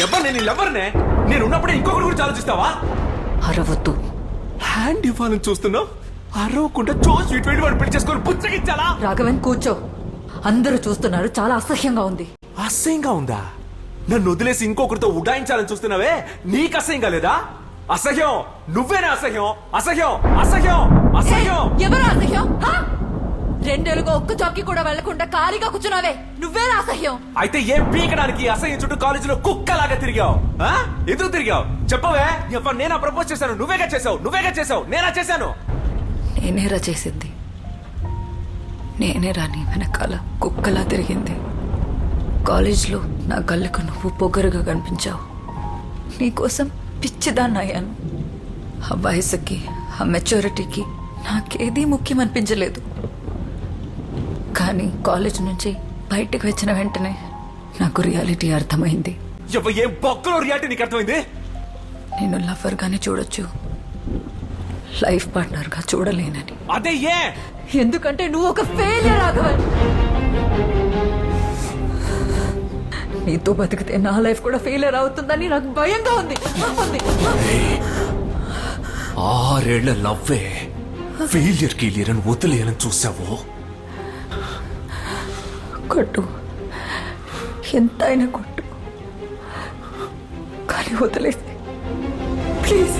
ఎవరినే నేను ఉన్నప్పుడే ఇంకొకటి గురించి ఆలోచిస్తావా? అరవద్దు. హ్యాండ్ ఇవ్వాలని చూస్తున్నావు, అరవకుండా చూసి ఇటువంటి వాడు పెళ్లి చేసుకొని పుచ్చగిచ్చాలా? రాఘవన్ కూర్చో, అందరూ చూస్తున్నారు, చాలా అసహ్యంగా ఉంది. అసహ్యంగా ఉందా? నన్ను వదిలేసి ఇంకొకరితో ఉడాయించాలని చూస్తున్నావే, నీకు అసహ్యంగా లేదా? అసహ్యం, నువ్వేనా అసహ్యం? అసహ్యం అసహ్యం అసహ్యం. ఎవరు అసహ్యం? రెండేళ్ళుగా ఒక్క జాబ్కి కూడా వెళ్లకుండా ఖాళీగా కూర్చున్నావే, నువ్వేనా అసహ్యం? అయితే ఏం పీకడానికి అసహ్యం చుట్టూ కాలేజీలో కుక్కలాగా తిరిగావు? ఎందుకు తిరిగావు చెప్పవే? నేనా ప్రపోజ్ చేశాను? నువ్వేగా చేసావు. నేనా చేశాను? నేనేరా చేసింది, నేనేరా నీ వెనకాల కుక్కలా తిరిగింది. కాలేజ్లో నా కళ్ళకు నువ్వు పొగరుగా కనిపించావు, నీకోసం పిచ్చిదాన్నయ్యాను. ఆ వయసుకి, ఆ మెచ్యూరిటీకి నాకేదీ ముఖ్యం అనిపించలేదు. కానీ కాలేజ్ నుంచి బయటికి వచ్చిన వెంటనే నాకు రియాలిటీ అర్థమైంది. ఏం బొక్కలో రియాలిటీ నీకు అర్థమైంది? నేను లవర్ గానే చూడొచ్చు, లైఫ్ పార్ట్నర్ గా చూడలేనని. అదే ఏ? ఎందుకంటే నువ్వు ఒక ఫెయిలియర్ రాఘవన్. నీతో బతికితే నా లైఫ్ కూడా ఫెయిలియర్ అవుతుందని నాకు భయంగా ఉంది. 6 ఏళ్ల లవ్వే ఫెయిలియర్ అని వదిలేయాలని చూసావు. కొట్టు, ఎంతైనా కొట్టు, కానీ వదిలేసి ప్లీజ్.